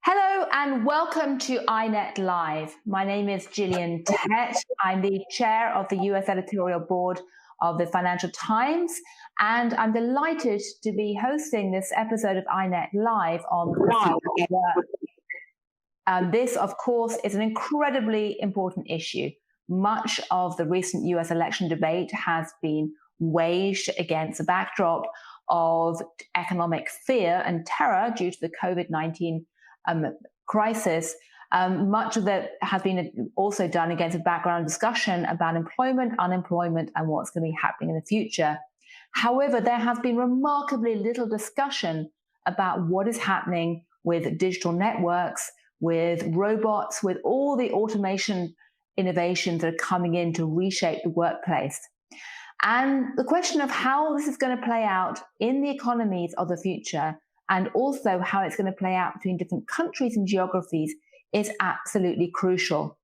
Hello and welcome to iNet Live. My name is Gillian Tett. I'm the chair of the US editorial board of the Financial Times, and I'm delighted to be hosting this episode of iNet Live on the future of work. This, of course, is an incredibly important issue. Much of the recent US election debate has been waged against a backdrop of economic fear and terror due to the COVID-19 crisis. Much of that has been also done against a background discussion about employment, unemployment, and what's going to be happening in the future. However, there has been remarkably little discussion about what is happening with digital networks, with robots, with all the automation innovations that are coming in to reshape the workplace. And the question of how this is going to play out in the economies of the future, and also how it's going to play out between different countries and geographies, is absolutely crucial.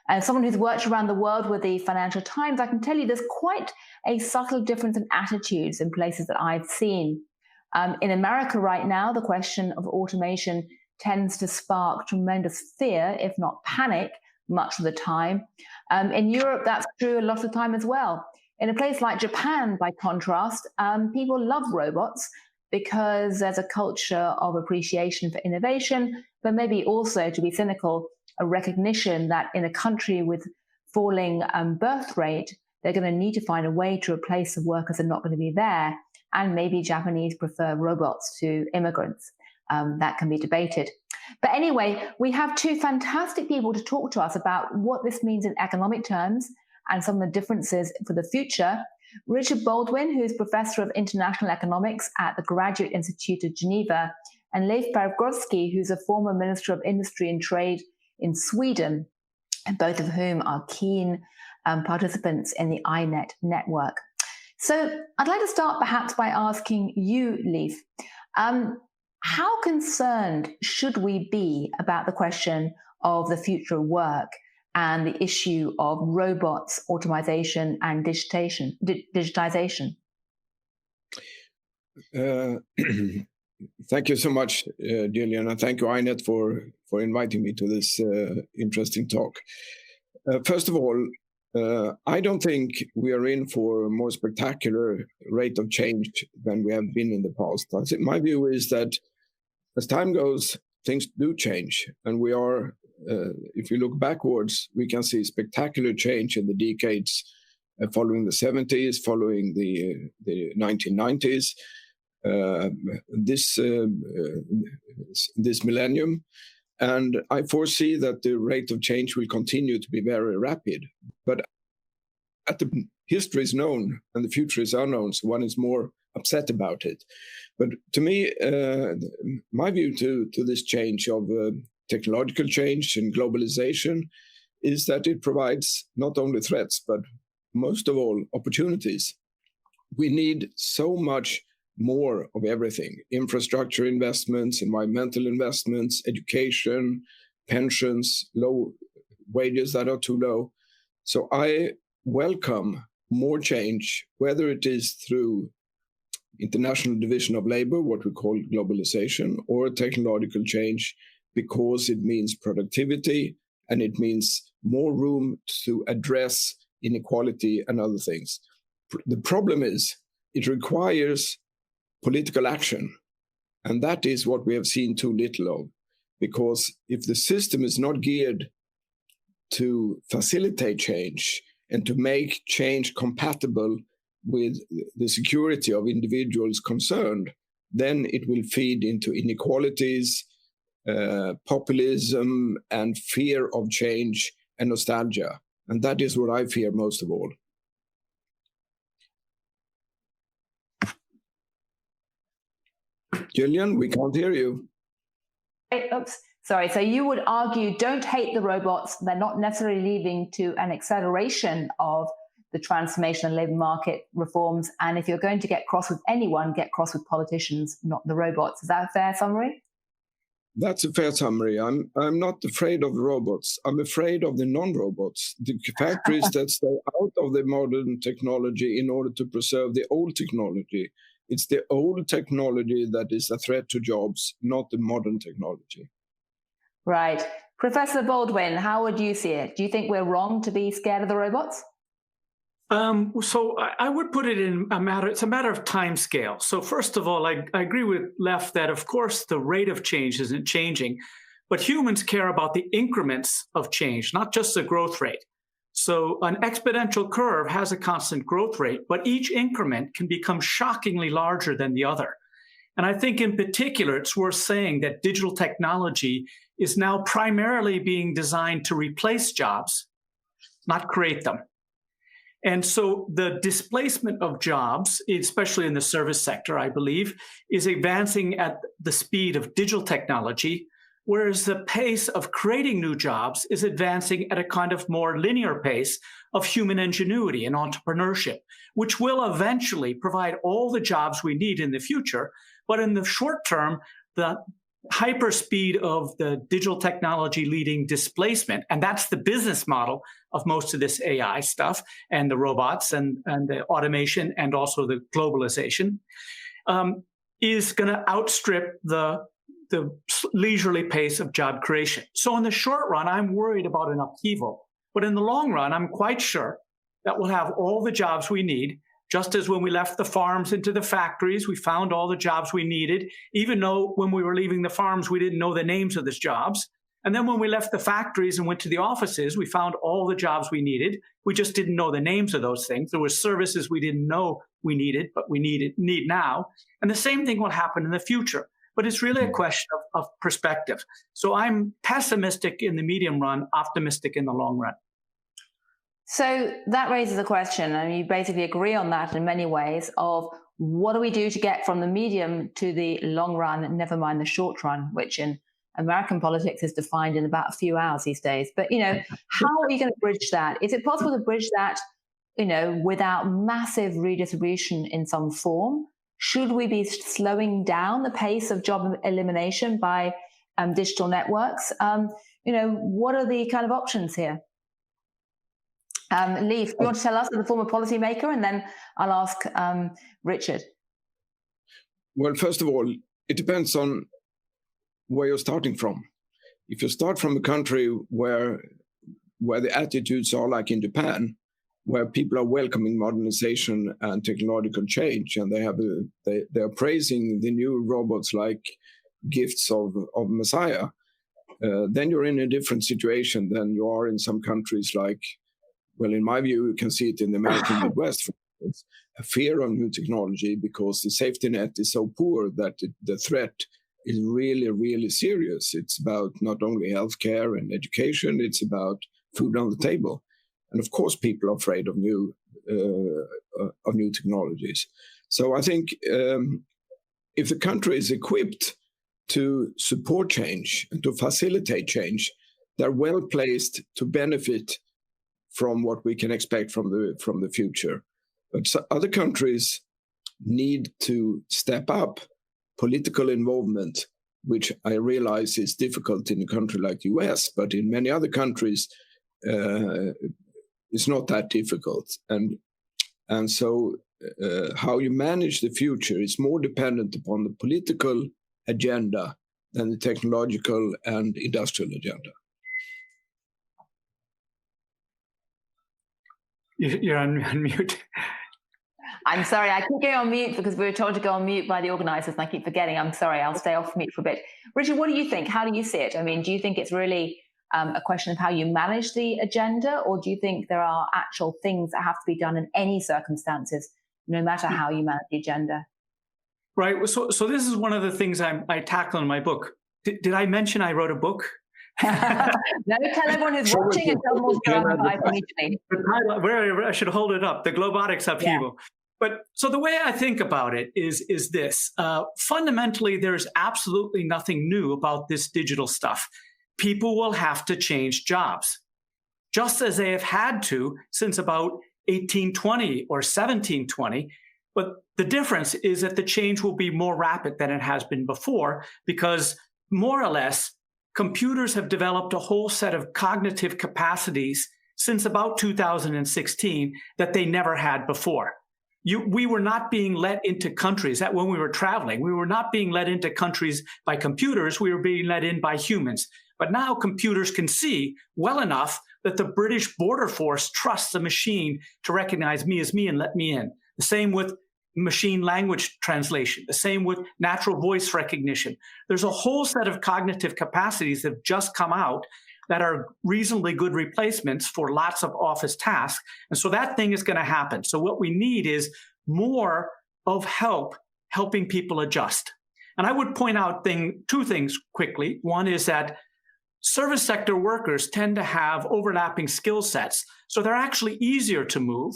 As someone who's worked around the world with the Financial Times, I can tell you there's quite a subtle difference in attitudes in places that I've seen. In America right now, the question of automation tends to spark tremendous fear, if not panic, much of the time. In Europe, that's true a lot of the time as well. In a place like Japan, by contrast, people love robots, because there's a culture of appreciation for innovation, but maybe also, to be cynical, a recognition that in a country with falling birth rate, they're going to need to find a way to replace the workers that are not going to be there. And maybe Japanese prefer robots to immigrants. That can be debated. But anyway, we have two fantastic people to talk to us about what this means in economic terms and some of the differences for the future. Richard Baldwin, who's Professor of International Economics at the Graduate Institute of Geneva, and Leif Pagrotsky, who's a former Minister of Industry and Trade in Sweden, and both of whom are keen participants in the iNet network. So I'd like to start perhaps by asking you, Leif, how concerned should we be about the question of the future of work and the issue of robots, automation, and digitization? Thank you so much, Gillian, and thank you, iNet, for inviting me to this interesting talk. First of all, I don't think we are in for a more spectacular rate of change than we have been in the past. I think my view is that as time goes, things do change, and we are. If you look backwards, we can see spectacular change in the decades following the 70s, following the 1990s, this millennium. And I foresee that the rate of change will continue to be very rapid. But history is known and the future is unknown, so one is more upset about it. But to me, my view to this change of technological change and globalization is that it provides not only threats, but most of all, opportunities. We need so much more of everything: infrastructure investments, environmental investments, education, pensions, low wages that are too low. So I welcome more change, whether it is through international division of labor, what we call globalization, or technological change, because it means productivity and it means more room to address inequality and other things. The problem is it requires political action, and that is what we have seen too little of, because if the system is not geared to facilitate change and to make change compatible with the security of individuals concerned, then it will feed into inequalities, populism, and fear of change and nostalgia. And that is what I fear most of all. Gillian, we can't hear you. Oops, sorry. So you would argue, don't hate the robots. They're not necessarily leading to an acceleration of the transformation of labor market reforms. And if you're going to get cross with anyone, get cross with politicians, not the robots. Is that a fair summary? That's a fair summary. I'm not afraid of the robots. I'm afraid of the non-robots, the factories that stay out of the modern technology in order to preserve the old technology. It's the old technology that is a threat to jobs, not the modern technology. Right. Professor Baldwin, how would you see it? Do you think we're wrong to be scared of the robots? So I would put it in it's a matter of time scale. So first of all, I agree with Leif that of course the rate of change isn't changing, but humans care about the increments of change, not just the growth rate. So an exponential curve has a constant growth rate, but each increment can become shockingly larger than the other. And I think in particular, it's worth saying that digital technology is now primarily being designed to replace jobs, not create them. And so the displacement of jobs, especially in the service sector, I believe, is advancing at the speed of digital technology, whereas the pace of creating new jobs is advancing at a kind of more linear pace of human ingenuity and entrepreneurship, which will eventually provide all the jobs we need in the future. But in the short term, the hyperspeed of the digital technology leading displacement, and that's the business model of most of this AI stuff and the robots and the automation and also the globalization, is going to outstrip the leisurely pace of job creation. So in the short run, I'm worried about an upheaval. But in the long run, I'm quite sure that we'll have all the jobs we need. Just as when we left the farms into the factories, we found all the jobs we needed, even though when we were leaving the farms, we didn't know the names of those jobs. And then when we left the factories and went to the offices, we found all the jobs we needed. We just didn't know the names of those things. There were services we didn't know we needed, but we need now. And the same thing will happen in the future. But it's really a question of perspective. So I'm pessimistic in the medium run, optimistic in the long run. So that raises a question, and you basically agree on that in many ways, of what do we do to get from the medium to the long run, never mind the short run, which in American politics is defined in about a few hours these days. But, how are we going to bridge that? Is it possible to bridge that, without massive redistribution in some form? Should we be slowing down the pace of job elimination by digital networks? What are the kind of options here? Leif, do you want to tell us as a former policymaker, and then I'll ask Richard. Well, first of all, it depends on where you're starting from. If you start from a country where the attitudes are like in Japan, where people are welcoming modernization and technological change, and they are praising the new robots like gifts of Messiah, then you're in a different situation than you are in some countries like, well, in my view, you can see it in the American Midwest, for instance, a fear of new technology because the safety net is so poor that the threat is really, really serious. It's about not only healthcare and education, it's about food on the table. And of course, people are afraid of new technologies. So I think if the country is equipped to support change and to facilitate change, they're well placed to benefit from what we can expect from the future. But other countries need to step up political involvement, which I realize is difficult in a country like the US, but in many other countries, it's not that difficult. And so how you manage the future is more dependent upon the political agenda than the technological and industrial agenda. You're on mute. I'm sorry, I keep going on mute because we were told to go on mute by the organizers, and I keep forgetting. I'm sorry, I'll stay off mute for a bit. Richard, what do you think? How do you see it? I mean, do you think it's really a question of how you manage the agenda, or do you think there are actual things that have to be done in any circumstances, no matter how you manage the agenda? Right. So this is one of the things I tackle in my book. Did I mention I wrote a book? No, tell everyone who's watching and tell them what's going on. I should hold it up. The globotics upheaval. Yeah. But so the way I think about it is this. Fundamentally, there's absolutely nothing new about this digital stuff. People will have to change jobs, just as they have had to since about 1820 or 1720. But the difference is that the change will be more rapid than it has been before, because more or less, computers have developed a whole set of cognitive capacities since about 2016 that they never had before. We were not being let into countries that when we were traveling, we were not being let into countries by computers. We were being let in by humans. But now computers can see well enough that the British border force trusts a machine to recognize me as me and let me in. The same with machine language translation, the same with natural voice recognition. There's a whole set of cognitive capacities that have just come out that are reasonably good replacements for lots of office tasks. And so that thing is going to happen. So what we need is more of helping people adjust. And I would point out two things quickly. One is that service sector workers tend to have overlapping skill sets. So they're actually easier to move,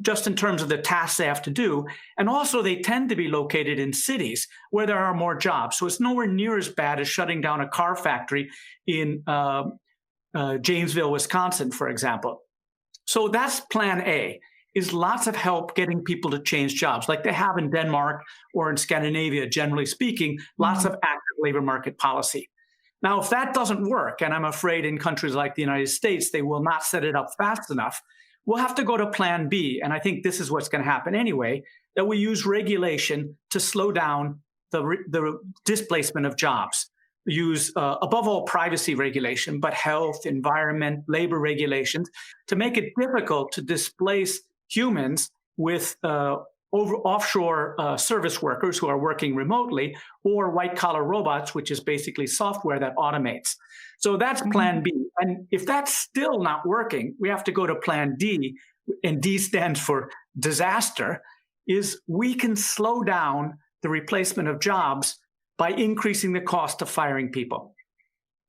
just in terms of the tasks they have to do. And also they tend to be located in cities where there are more jobs. So it's nowhere near as bad as shutting down a car factory in Janesville, Wisconsin, for example. So that's plan A, is lots of help getting people to change jobs, like they have in Denmark or in Scandinavia, generally speaking, lots of active labor market policy. Now, if that doesn't work, and I'm afraid in countries like the United States, they will not set it up fast enough, we'll have to go to plan B. And I think this is what's going to happen anyway, that we use regulation to slow down the displacement of jobs. Use, above all, privacy regulation, but health, environment, labor regulations to make it difficult to displace humans with offshore service workers who are working remotely, or white-collar robots, which is basically software that automates. So that's plan B. And if that's still not working, we have to go to plan D, and D stands for disaster, is we can slow down the replacement of jobs by increasing the cost of firing people.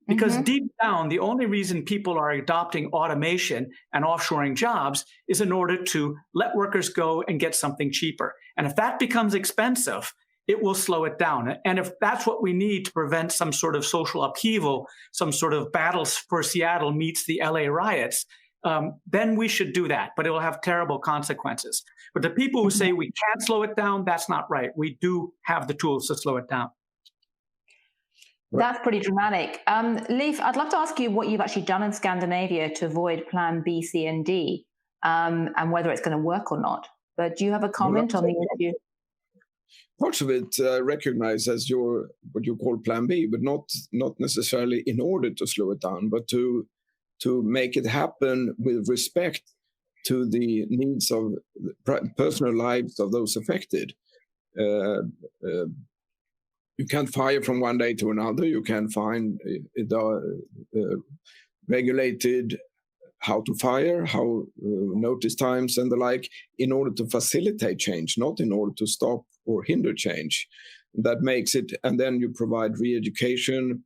Because deep down, the only reason people are adopting automation and offshoring jobs is in order to let workers go and get something cheaper. And if that becomes expensive, it will slow it down. And if that's what we need to prevent some sort of social upheaval, some sort of battles for Seattle meets the LA riots, then we should do that. But it will have terrible consequences. But the people who say we can't slow it down, that's not right. We do have the tools to slow it down. That's pretty dramatic. Leif, I'd love to ask you what you've actually done in Scandinavia to avoid plan B, C, and D, and whether it's going to work or not. But do you have a comment on the interview? Parts of it recognize as what you call plan B, but not necessarily in order to slow it down, but to make it happen with respect to the needs of the personal lives of those affected. You can't fire from one day to another. You can find regulated how to fire, how notice times and the like, in order to facilitate change, not in order to stop or hinder change. That makes it, and then you provide re-education,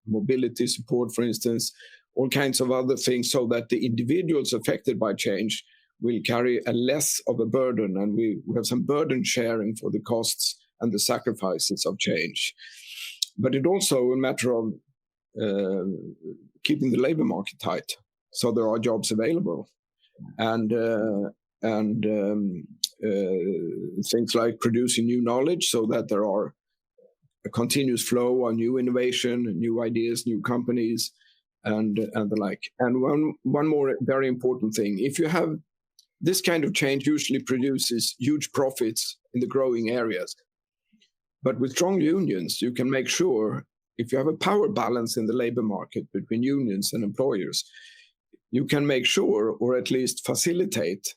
mobility support, for instance, all kinds of other things, so that the individuals affected by change will carry a less of a burden, and we have some burden sharing for the costs and the sacrifices of change. But it's also a matter of keeping the labor market tight, so there are jobs available, and things like producing new knowledge, so that there are a continuous flow of new innovation, new ideas, new companies, and the like. And one more very important thing: if you have this kind of change, usually produces huge profits in the growing areas. But with strong unions, you can make sure, if you have a power balance in the labor market between unions and employers, you can make sure, or at least facilitate,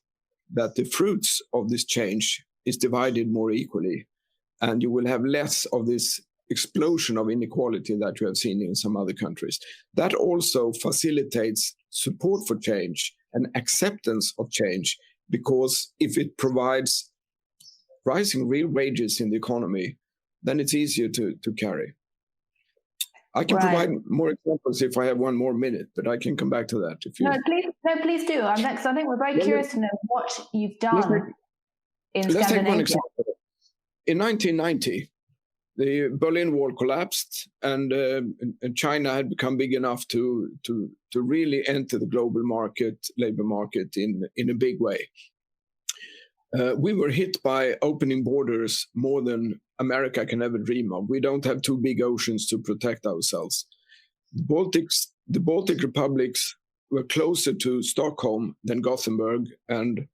that the fruits of this change is divided more equally. And you will have less of this explosion of inequality that you have seen in some other countries. That also facilitates support for change and acceptance of change, because if it provides rising real wages in the economy, then it's easier to carry. I can provide more examples if I have one more minute, but I can come back to that. If you... please do. I think we're very curious to know what you've done in Scandinavia. Let's take one example. In 1990, the Berlin Wall collapsed, and China had become big enough to really enter the global labor market in a big way. We were hit by opening borders more than America can ever dream of. We don't have two big oceans to protect ourselves. The Baltic republics were closer to Stockholm than Gothenburg, and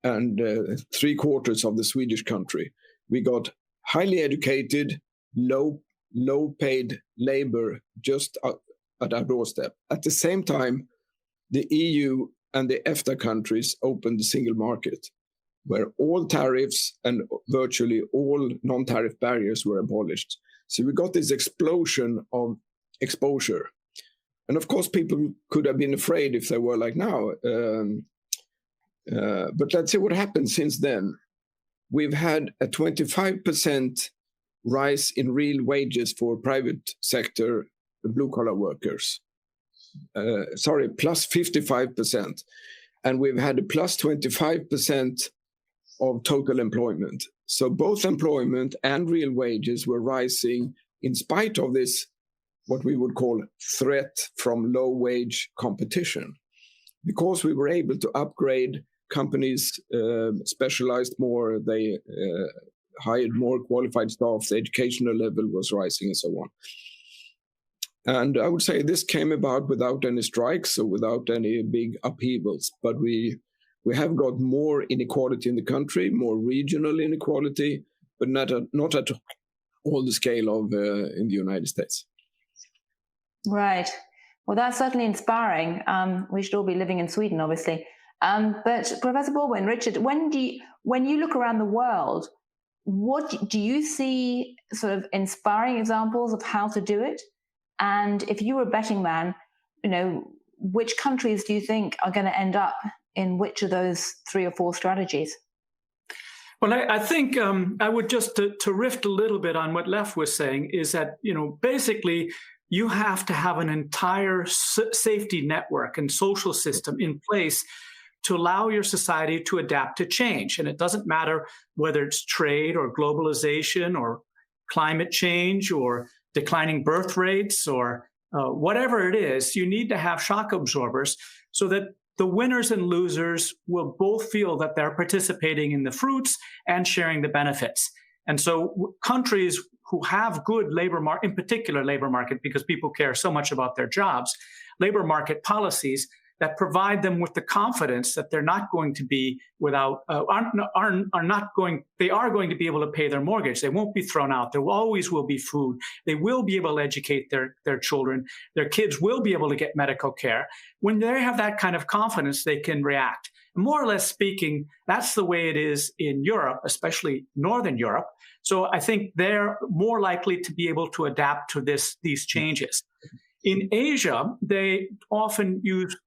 3/4 of the Swedish country. We got highly educated, low low-paid labor just at our doorstep. At the same time, the EU and the EFTA countries opened the single market, where all tariffs and virtually all non-tariff barriers were abolished. So we got this explosion of exposure. And of course, people could have been afraid if they were like now. But let's see what happened since then. We've had a 25% rise in real wages for private sector blue-collar workers. Plus 55%. And we've had a plus 25% of total employment. So both employment and real wages were rising in spite of this, what we would call threat from low-wage competition. Because we were able to upgrade, companies specialized more, they hired more qualified staff, the educational level was rising and so on. And I would say this came about without any strikes or without any big upheavals, but we have got more inequality in the country, more regional inequality, but not at all the scale of in the United States. Right. Well, that's certainly inspiring. We should all be living in Sweden, obviously. But Professor Baldwin, Richard, when you look around the world, what do you see sort of inspiring examples of how to do it? And if you were a betting man, which countries do you think are going to end up in which of those 3 or 4 strategies? Well, I think I would just to riff a little bit on what Leif was saying is that, basically you have to have an entire safety network and social system in place to allow your society to adapt to change. And it doesn't matter whether it's trade or globalization or climate change or declining birth rates or whatever it is, you need to have shock absorbers so that the winners and losers will both feel that they're participating in the fruits and sharing the benefits. And so countries who have good labor market, in particular labor market, because people care so much about their jobs, labor market policies that provide them with the confidence that they're not going to be without, they are going to be able to pay their mortgage. They won't be thrown out. There always will be food. They will be able to educate their children. Their kids will be able to get medical care. When they have that kind of confidence, they can react. More or less speaking, that's the way it is in Europe, especially Northern Europe. So I think they're more likely to be able to adapt to these changes. In Asia, they often use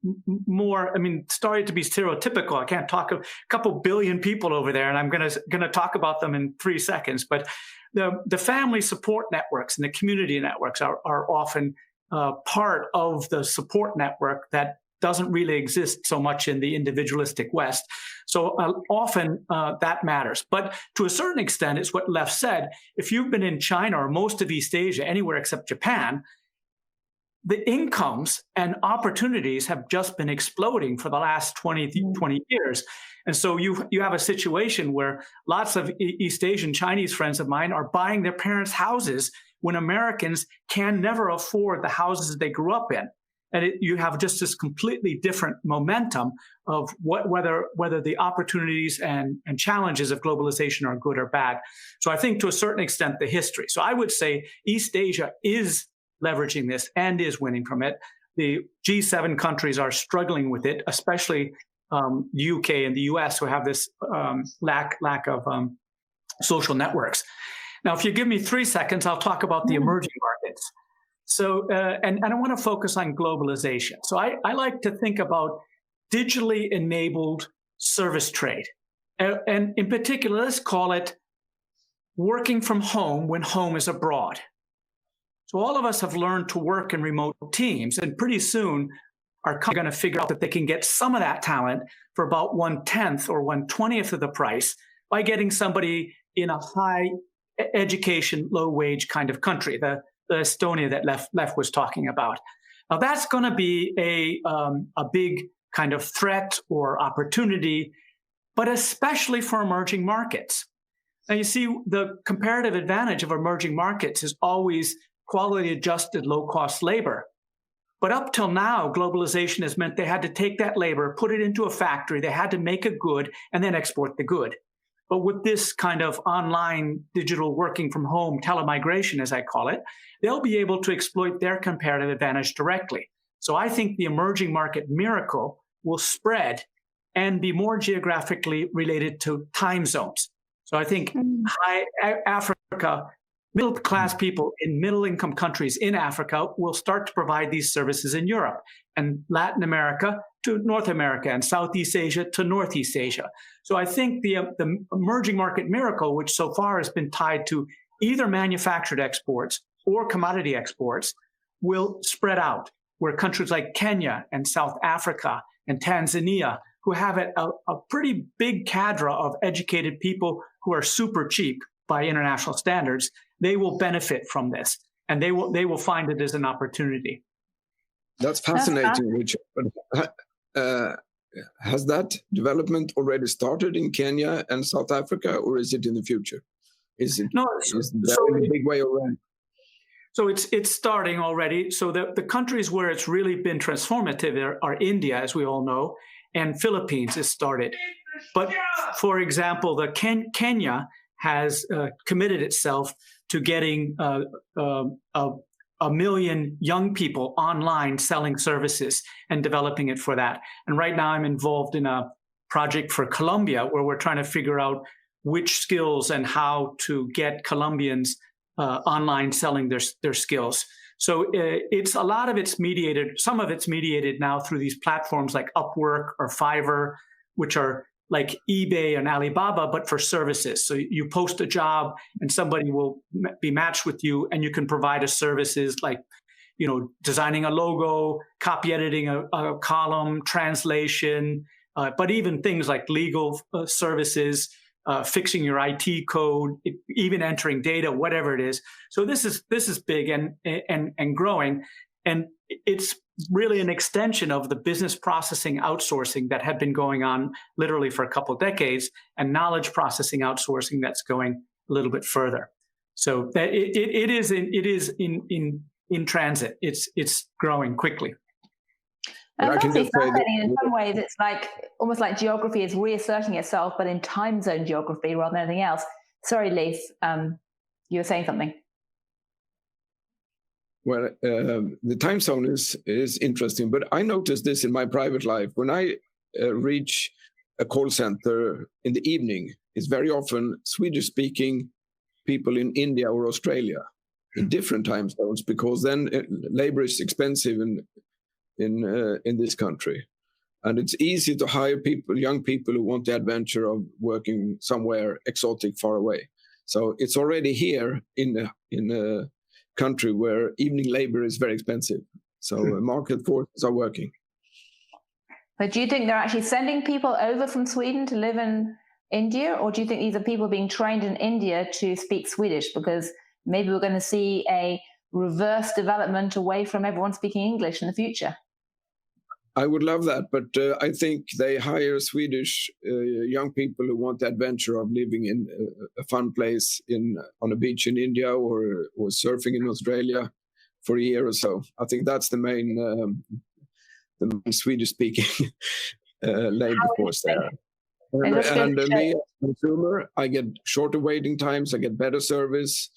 more, sorry to be stereotypical, I can't talk a couple billion people over there, and I'm going to talk about them in 3 seconds, but the family support networks and the community networks are often part of the support network that doesn't really exist so much in the individualistic West. So often that matters. But to a certain extent, it's what Leif said. If you've been in China or most of East Asia, anywhere except Japan, the incomes and opportunities have just been exploding for the last 20 years. And so you have a situation where lots of East Asian Chinese friends of mine are buying their parents' houses when Americans can never afford the houses they grew up in. And you have just this completely different momentum of whether the opportunities and challenges of globalization are good or bad. So I think to a certain extent, the history. So I would say East Asia is leveraging this and is winning from it. The G7 countries are struggling with it, especially UK and the US, who have this lack of social networks. Now, if you give me 3 seconds, I'll talk about the emerging markets. So, and I want to focus on globalization. So I like to think about digitally enabled service trade. And in particular, let's call it working from home when home is abroad. So all of us have learned to work in remote teams, and pretty soon are going to figure out that they can get some of that talent for about 1/10 or 1/20th of the price by getting somebody in a high education, low wage kind of country, the Estonia that Leif was talking about. Now that's going to be a big kind of threat or opportunity, but especially for emerging markets. Now you see, the comparative advantage of emerging markets is always quality adjusted, low cost labor. But up till now, globalization has meant they had to take that labor, put it into a factory, they had to make a good and then export the good. But with this kind of online digital working from home, telemigration, as I call it, they'll be able to exploit their comparative advantage directly. So I think the emerging market miracle will spread and be more geographically related to time zones. So I think Africa, middle-class people in middle-income countries in Africa will start to provide these services in Europe, and Latin America to North America, and Southeast Asia to Northeast Asia. So I think the emerging market miracle, which so far has been tied to either manufactured exports or commodity exports, will spread out, where countries like Kenya and South Africa and Tanzania, who have a pretty big cadre of educated people who are super cheap by international standards, they will benefit from this, and they will find it as an opportunity. That's fascinating, Richard. Has that development already started in Kenya and South Africa, or is it in the future? Is it in a big way already? So it's starting already. So the countries where it's really been transformative are India, as we all know, and Philippines has started. But for example, Kenya has committed itself to getting a million young people online selling services and developing it for that. And right now I'm involved in a project for Colombia where we're trying to figure out which skills and how to get Colombians online selling their skills. So it's a lot of it's mediated. Some of it's mediated now through these platforms like Upwork or Fiverr, which are like eBay and Alibaba, but for services. So you post a job and somebody will be matched with you, and you can provide a services like, designing a logo, copy editing a column, translation, but even things like legal services, fixing your IT code, even entering data, whatever it is. So this is big and growing, and it's really an extension of the business processing outsourcing that had been going on literally for a couple of decades, and knowledge processing outsourcing that's going a little bit further. So that it is in transit. It's growing quickly. And that's fascinating in some ways. It's like almost like geography is reasserting itself, but in time zone geography rather than anything else. Sorry, Leif, you were saying something. Well, the time zone is interesting, but I noticed this in my private life. When I reach a call center in the evening, it's very often Swedish-speaking people in India or Australia in different time zones, because then labor is expensive in this country, and it's easy to hire young people who want the adventure of working somewhere exotic, far away. So it's already here in a country where evening labor is very expensive. So market forces are working. But do you think they're actually sending people over from Sweden to live in India, or do you think these are people being trained in India to speak Swedish? Because maybe we're going to see a reverse development away from everyone speaking English in the future. I would love that, but I think they hire Swedish young people who want the adventure of living in a fun place on a beach in India or surfing in Australia for a year or so. I think that's the main Swedish-speaking labor force there. And me as a consumer, I get shorter waiting times, I get better service.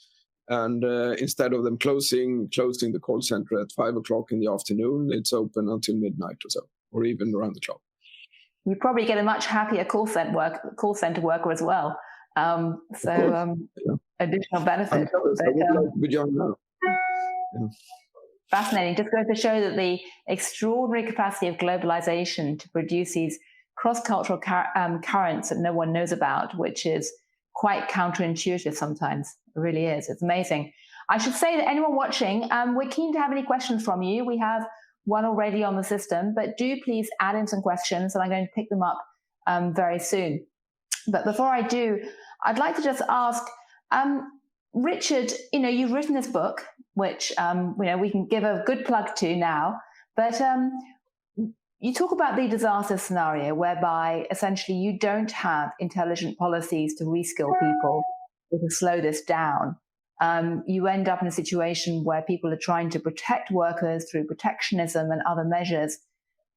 And instead of them closing the call center at 5 o'clock in the afternoon, it's open until midnight or so, or even around the clock. You probably get a much happier call center worker as well. Additional benefit. Fascinating. Just goes to show that the extraordinary capacity of globalization to produce these cross-cultural currents that no one knows about, which is quite counterintuitive sometimes. It really is. It's amazing. I should say that anyone watching, we're keen to have any questions from you. We have one already on the system, but do please add in some questions, and I'm going to pick them up very soon. But before I do, I'd like to just ask, Richard, you've written this book, which we can give a good plug to now, but you talk about the disaster scenario whereby essentially you don't have intelligent policies to reskill people or to slow this down. You end up in a situation where people are trying to protect workers through protectionism and other measures.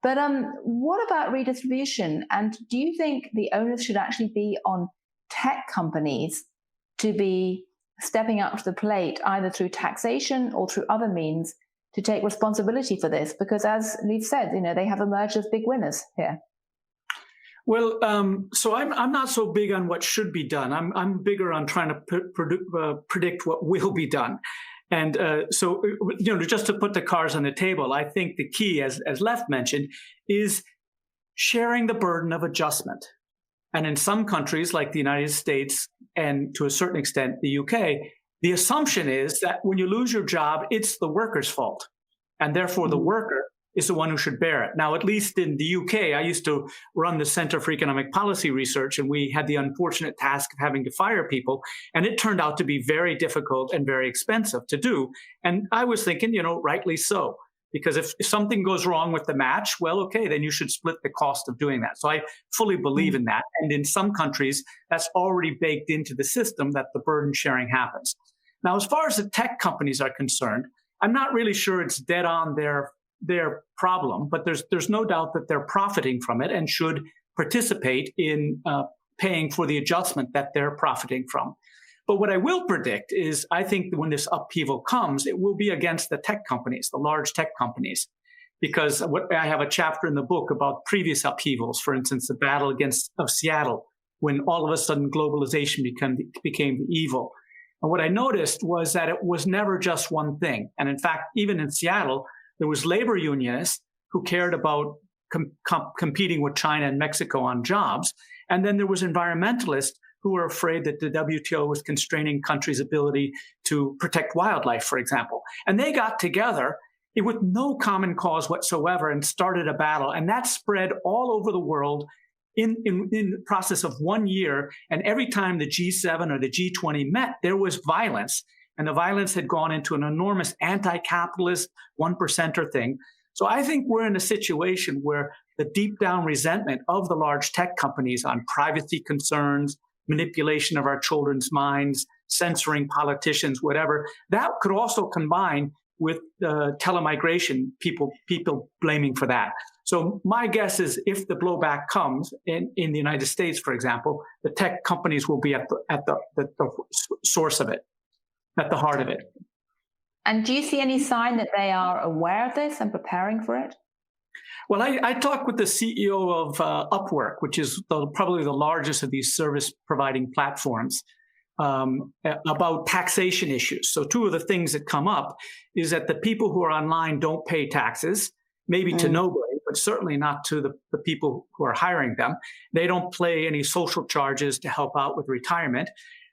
But what about redistribution? And do you think the onus should actually be on tech companies to be stepping up to the plate, either through taxation or through other means, to take responsibility for this? Because as Leif said, they have emerged as big winners here. Well, so I'm not so big on what should be done. I'm bigger on trying to predict what will be done. And so just to put the cards on the table, I think the key, as Leif mentioned, is sharing the burden of adjustment. And in some countries like the United States and to a certain extent the UK, the assumption is that when you lose your job, it's the worker's fault. And therefore the worker is the one who should bear it. Now, at least in the UK, I used to run the Center for Economic Policy Research, and we had the unfortunate task of having to fire people. And it turned out to be very difficult and very expensive to do. And I was thinking, rightly so. Because if something goes wrong with the match, well, okay, then you should split the cost of doing that. So I fully believe in that. And in some countries, that's already baked into the system that the burden sharing happens. Now, as far as the tech companies are concerned, I'm not really sure it's dead on their problem, but there's no doubt that they're profiting from it and should participate in paying for the adjustment that they're profiting from. But what I will predict is I think that when this upheaval comes, it will be against the tech companies, the large tech companies, because I have a chapter in the book about previous upheavals, for instance, the battle of Seattle, when all of a sudden globalization became the evil. And what I noticed was that it was never just one thing. And in fact, even in Seattle, there was labor unionists who cared about competing with China and Mexico on jobs. And then there was environmentalists who were afraid that the WTO was constraining countries' ability to protect wildlife, for example. And they got together with no common cause whatsoever and started a battle. And that spread all over the world in the process of 1 year. And every time the G7 or the G20 met, there was violence. And the violence had gone into an enormous anti-capitalist 1%er thing. So I think we're in a situation where the deep down resentment of the large tech companies on privacy concerns, manipulation of our children's minds, censoring politicians, whatever, that could also combine with telemigration, people blaming for that. So my guess is if the blowback comes in the United States, for example, the tech companies will be at the source of it, at the heart of it. And do you see any sign that they are aware of this and preparing for it? Well, I talked with the CEO of Upwork, which is probably the largest of these service-providing platforms, about taxation issues. So two of the things that come up is that the people who are online don't pay taxes, maybe to nobody, but certainly not to the people who are hiring them. They don't pay any social charges to help out with retirement.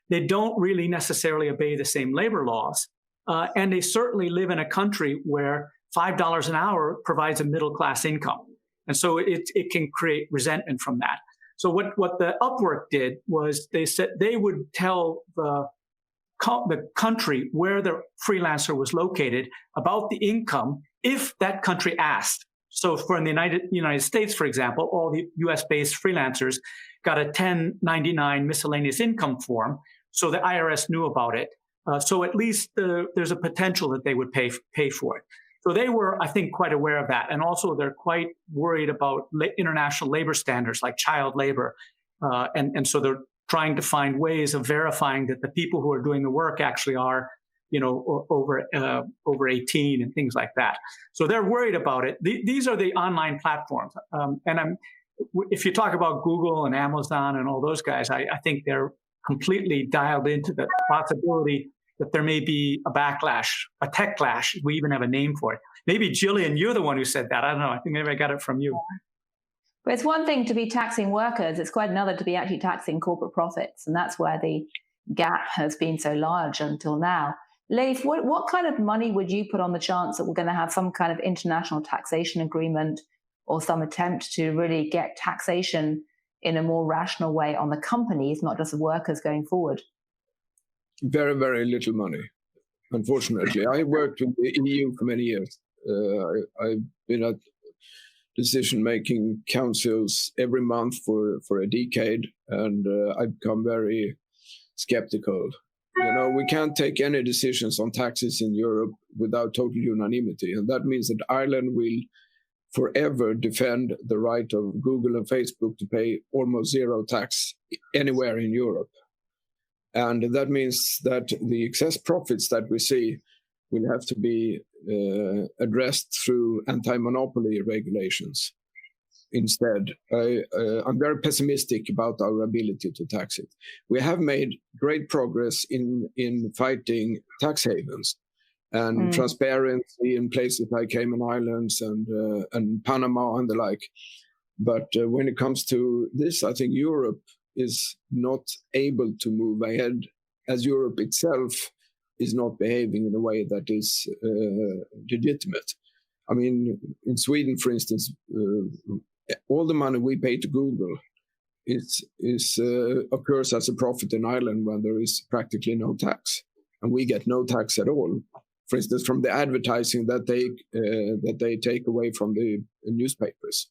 They don't really necessarily obey the same labor laws. And they certainly live in a country where $5 an hour provides a middle-class income. And so it can create resentment from that. So what the Upwork did was they said they would tell the country where the freelancer was located about the income if that country asked. So for in the United States, for example, all the US-based freelancers got a 1099 miscellaneous income form. So the IRS knew about it. So at least there's a potential that they would pay for it. So they were, I think, quite aware of that. And also they're quite worried about international labor standards like child labor. And so they're trying to find ways of verifying that the people who are doing the work actually are, over 18 and things like that. So they're worried about it. These are the online platforms. If you talk about Google and Amazon and all those guys, I think they're completely dialed into the possibility that there may be a backlash, a tech clash. We even have a name for it. Maybe, Gillian, you're the one who said that. I don't know. I think maybe I got it from you. But it's one thing to be taxing workers. It's quite another to be actually taxing corporate profits. And that's where the gap has been so large until now. Leif, what kind of money would you put on the chance that we're going to have some kind of international taxation agreement or some attempt to really get taxation in a more rational way on the companies, not just the workers going forward? Very, very little money, unfortunately. I worked with the EU for many years. I've been at decision-making councils every month for a decade, and I've become very skeptical. We can't take any decisions on taxes in Europe without total unanimity, and that means that Ireland will forever defend the right of Google and Facebook to pay almost zero tax anywhere in Europe. And that means that the excess profits that we see will have to be addressed through anti-monopoly regulations instead. I'm very pessimistic about our ability to tax it. We have made great progress in fighting tax havens and transparency in places like Cayman Islands and Panama and the like. But when it comes to this, I think Europe is not able to move ahead, as Europe itself is not behaving in a way that is legitimate. I mean, in Sweden, for instance, all the money we pay to Google occurs as a profit in Ireland when there is practically no tax, and we get no tax at all. For instance, from the advertising that they take away from the newspapers.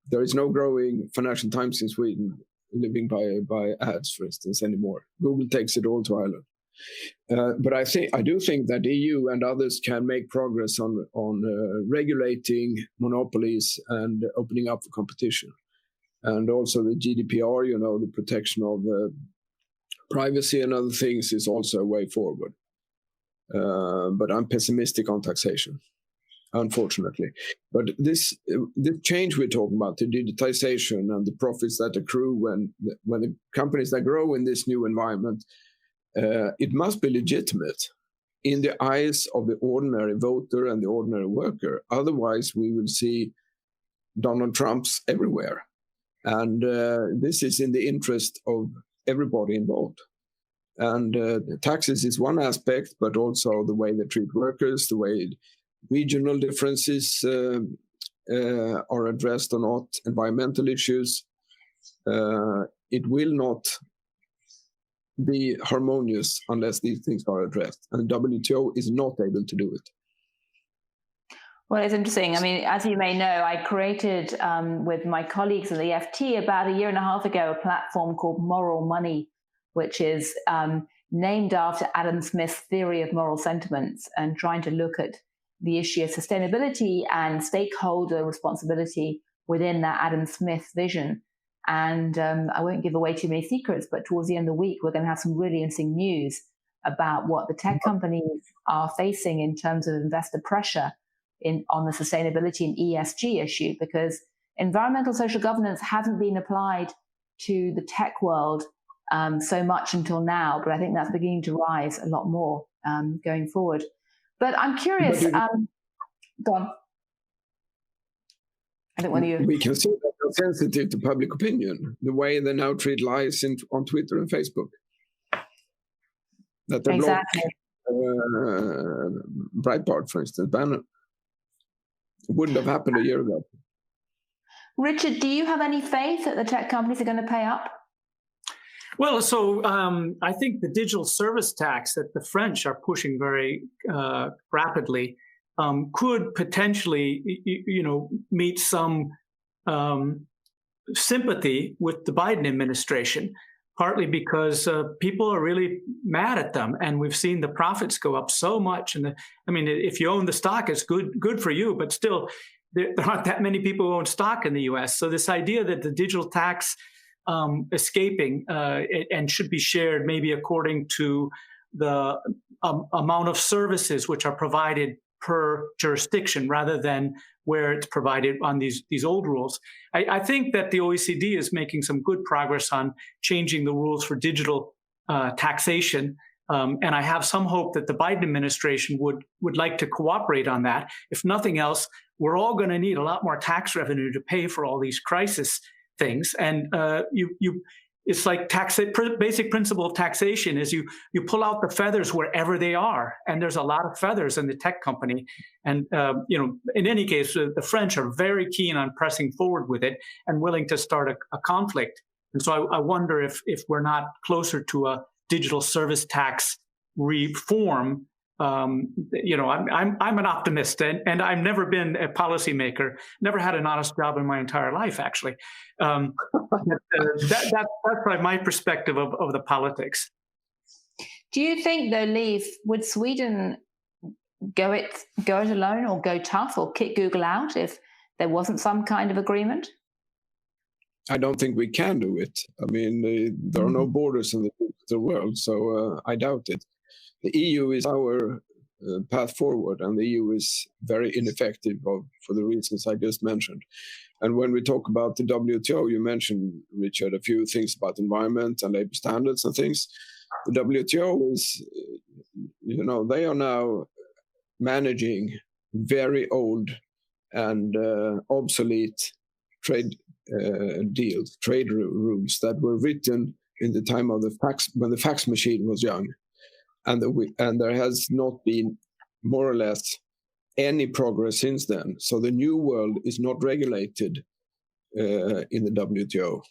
There is no growing Financial Times in Sweden living by ads, for instance, anymore. Google takes it all to Ireland. But I do think that EU and others can make progress on regulating monopolies and opening up for competition. And also the GDPR, the protection of privacy and other things is also a way forward. But I'm pessimistic on taxation, unfortunately. But this change we're talking about, the digitization and the profits that accrue when the companies that grow in this new environment, it must be legitimate in the eyes of the ordinary voter and the ordinary worker. Otherwise, we will see Donald Trumps everywhere. And this is in the interest of everybody involved. And taxes is one aspect, but also the way they treat workers, the way regional differences are addressed or not, environmental issues. It will not be harmonious unless these things are addressed. And the WTO is not able to do it. Well, it's interesting. I mean, as you may know, I created with my colleagues at the FT about a year and a half ago a platform called Moral Money, which is named after Adam Smith's theory of moral sentiments and trying to look at the issue of sustainability and stakeholder responsibility within that Adam Smith vision. And I won't give away too many secrets, but towards the end of the week, we're going to have some really interesting news about what the tech companies are facing in terms of investor pressure on the sustainability and ESG issue, because environmental social governance hasn't been applied to the tech world so much until now, but I think that's beginning to rise a lot more going forward. But I'm curious. Go on. I don't want to. We can see that they're sensitive to public opinion, the way they now treat lies on Twitter and Facebook. That they exactly. block Breitbart, for instance, Bannon. It wouldn't have happened a year ago. Richard, do you have any faith that the tech companies are going to pay up? Well, so I think the digital service tax that the French are pushing very rapidly could potentially, meet some sympathy with the Biden administration, partly because people are really mad at them, and we've seen the profits go up so much. And if you own the stock, it's good for you, but still, there aren't that many people who own stock in the U.S. So this idea that the digital tax escaping and should be shared maybe according to the amount of services which are provided per jurisdiction rather than where it's provided on these old rules. I think that the OECD is making some good progress on changing the rules for digital taxation. And I have some hope that the Biden administration would like to cooperate on that. If nothing else, we're all going to need a lot more tax revenue to pay for all these crisis things. And it's like basic principle of taxation is you pull out the feathers wherever they are. And there's a lot of feathers in the tech company. And, in any case, the French are very keen on pressing forward with it and willing to start a conflict. And so I wonder if we're not closer to a digital service tax reform. I'm an optimist, and I've never been a policymaker, never had an honest job in my entire life, actually. That's probably my perspective of the politics. Do you think, though, Leif, would Sweden go it alone or go tough or kick Google out if there wasn't some kind of agreement? I don't think we can do it. I mean, there are no borders in the world, so I doubt it. The EU is our path forward, and the EU is very ineffective for the reasons I just mentioned. And when we talk about the WTO, you mentioned, Richard, a few things about environment and labor standards and things. The WTO is, they are now managing very old and obsolete trade deals, trade rules that were written in the time of when the fax machine was young. And there has not been more or less any progress since then. So the new world is not regulated in the WTO.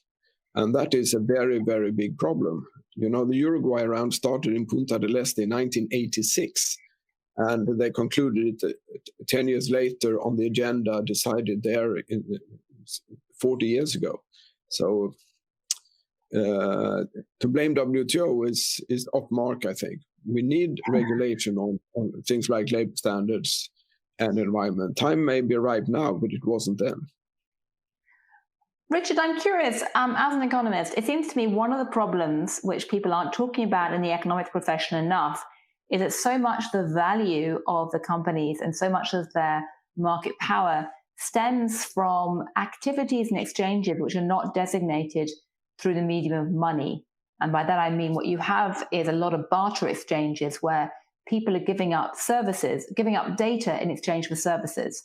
And that is a very, very big problem. The Uruguay round started in Punta del Este in 1986. And they concluded it 10 years later on the agenda, decided there 40 years ago. So to blame WTO is off mark, I think. We need regulation on things like labor standards and environment. Time may be ripe now, but it wasn't then. Richard, I'm curious, as an economist, it seems to me one of the problems which people aren't talking about in the economics profession enough is that so much the value of the companies and so much of their market power stems from activities and exchanges which are not designated through the medium of money. And by that, I mean what you have is a lot of barter exchanges where people are giving up services, giving up data in exchange for services.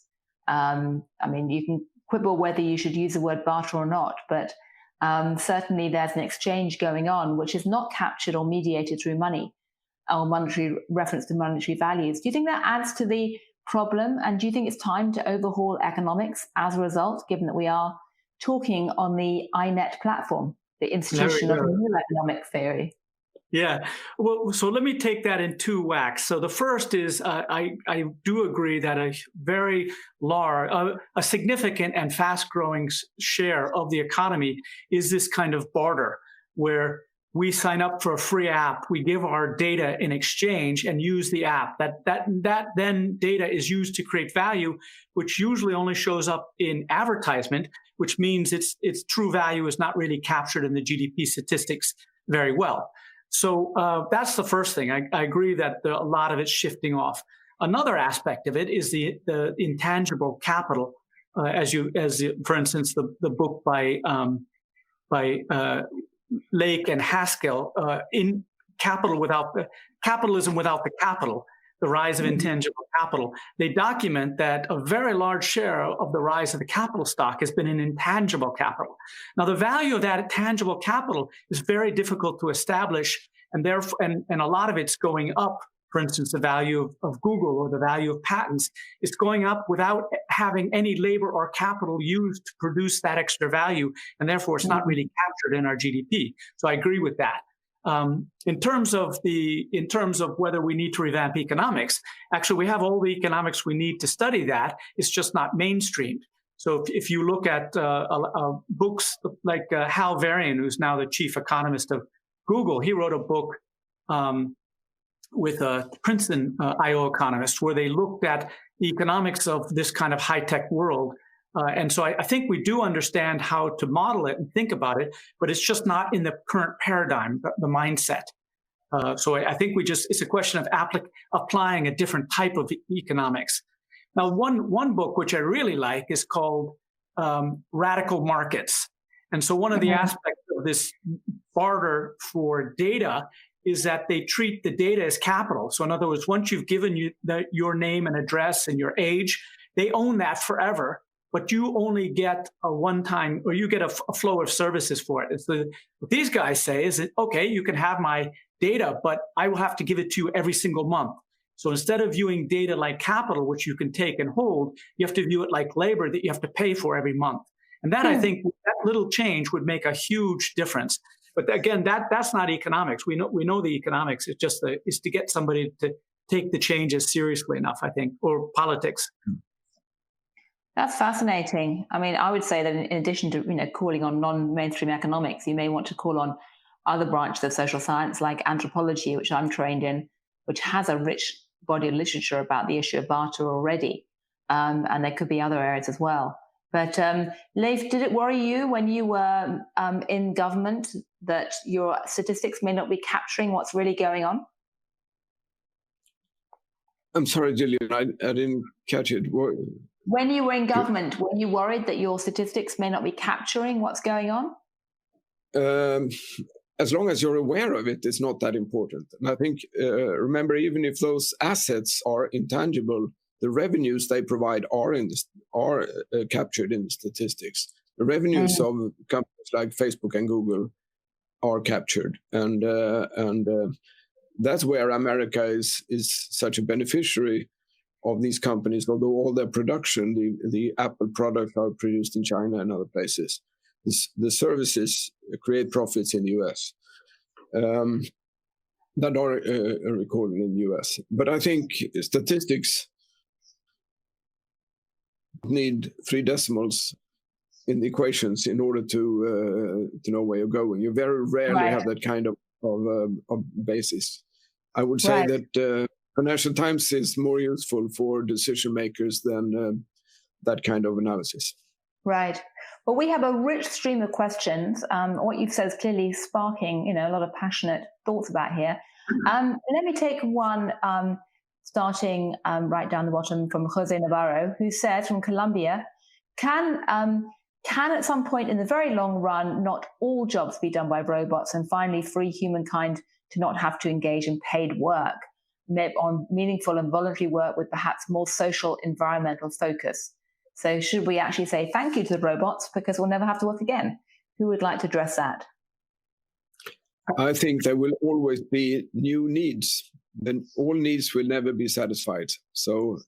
I mean, you can quibble whether you should use the word barter or not, but certainly there's an exchange going on which is not captured or mediated through money or monetary reference to monetary values. Do you think that adds to the problem? And do you think it's time to overhaul economics as a result, given that we are talking on the INET platform, the institution of the new economic theory? Yeah. Well, so let me take that in two whacks. So the first is I do agree that a very large, a significant and fast growing share of the economy is this kind of barter where we sign up for a free app, we give our data in exchange and use the app. That then data is used to create value, which usually only shows up in advertisement, which means its true value is not really captured in the GDP statistics very well. So that's the first thing. I agree that a lot of it's shifting off. Another aspect of it is the intangible capital, for instance, the book by Lake and Haskell, in Capitalism Without the Capital, the Rise of Intangible Capital. They document that a very large share of the rise of the capital stock has been in intangible capital. Now, the value of that tangible capital is very difficult to establish, and therefore, and a lot of it's going up. For instance, the value of Google or the value of patents is going up without having any labor or capital used to produce that extra value, and therefore it's not really captured in our GDP. So I agree with that. In terms of whether we need to revamp economics, actually we have all the economics we need to study that. It's just not mainstreamed. So if you look at books like Hal Varian, who's now the chief economist of Google, he wrote a book with a Princeton IO economist where they looked at the economics of this kind of high-tech world. And so I think we do understand how to model it and think about it, but it's just not in the current paradigm, the mindset. So I think it's a question of applying a different type of economics. Now, one book which I really like is called Radical Markets. And so one of the aspects of this barter for data is that they treat the data as capital. So in other words, once you've given your name and address and your age, they own that forever, but you only get a one-time, or you get a flow of services for it. What these guys say is that, okay, you can have my data, but I will have to give it to you every single month. So instead of viewing data like capital, which you can take and hold, you have to view it like labor that you have to pay for every month. And that, I think, that little change would make a huge difference. But again, that's not economics. We know the economics. It's just is to get somebody to take the changes seriously enough, I think, or politics. That's fascinating. I mean, I would say that in addition to calling on non-mainstream economics, you may want to call on other branches of social science like anthropology, which I'm trained in, which has a rich body of literature about the issue of barter already, and there could be other areas as well. But Leif, did it worry you when you were in government that your statistics may not be capturing what's really going on? I'm sorry, Gillian, I didn't catch it. When you were in government, were you worried that your statistics may not be capturing what's going on? As long as you're aware of it, it's not that important. And I think, remember, even if those assets are intangible, the revenues they provide are captured in the statistics. The revenues of companies like Facebook and Google are captured, and that's where America is such a beneficiary of these companies. Although all their production, the Apple products, are produced in China and other places, the services create profits in the US that are recorded in the US. But I think statistics need 3 decimals in the equations in order to know where you're going. You very rarely have that kind of basis. I would say that Financial Times is more useful for decision makers than that kind of analysis. Right. Well, we have a rich stream of questions. What you've said is clearly sparking, a lot of passionate thoughts about here. Let me take one starting right down the bottom from Jose Navarro, who says from Colombia, can at some point in the very long run, not all jobs be done by robots and finally free humankind to not have to engage in paid work on meaningful and voluntary work with perhaps more social, environmental focus? So should we actually say thank you to the robots because we'll never have to work again? Who would like to address that? I think there will always be new needs. Then all needs will never be satisfied. So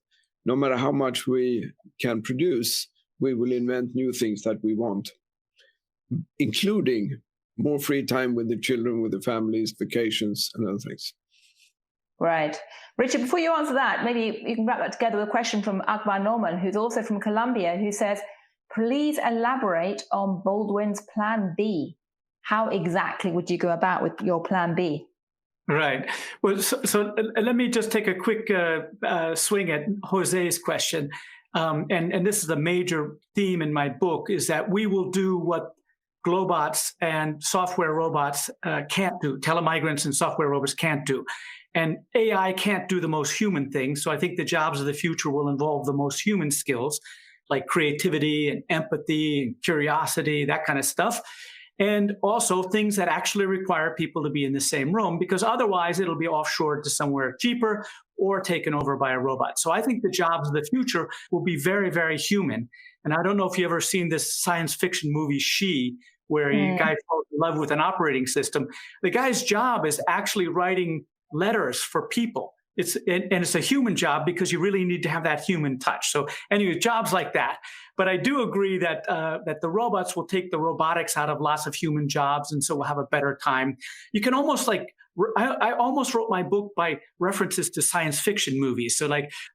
no matter how much we can produce, we will invent new things that we want, including more free time with the children, with the families, vacations, and other things. Right. Richard, before you answer that, maybe you can wrap that together with a question from Akbar Norman, who's also from Colombia, who says, please elaborate on Baldwin's Plan B. How exactly would you go about with your Plan B? Right. Well, so let me just take a quick swing at Jose's question. And this is a major theme in my book, is that we will do what Globots and software robots can't do, telemigrants and software robots can't do. And AI can't do the most human things. So I think the jobs of the future will involve the most human skills, like creativity and empathy and curiosity, that kind of stuff. And also things that actually require people to be in the same room, because otherwise it'll be offshored to somewhere cheaper or taken over by a robot. So I think the jobs of the future will be very, very human. And I don't know if you've ever seen this science fiction movie, She, where a guy falls in love with an operating system. The guy's job is actually writing letters for people. It's a human job because you really need to have that human touch. So anyway, jobs like that. But I do agree that that the robots will take the robotics out of lots of human jobs, and so we'll have a better time. You can almost I almost wrote my book by references to science fiction movies. So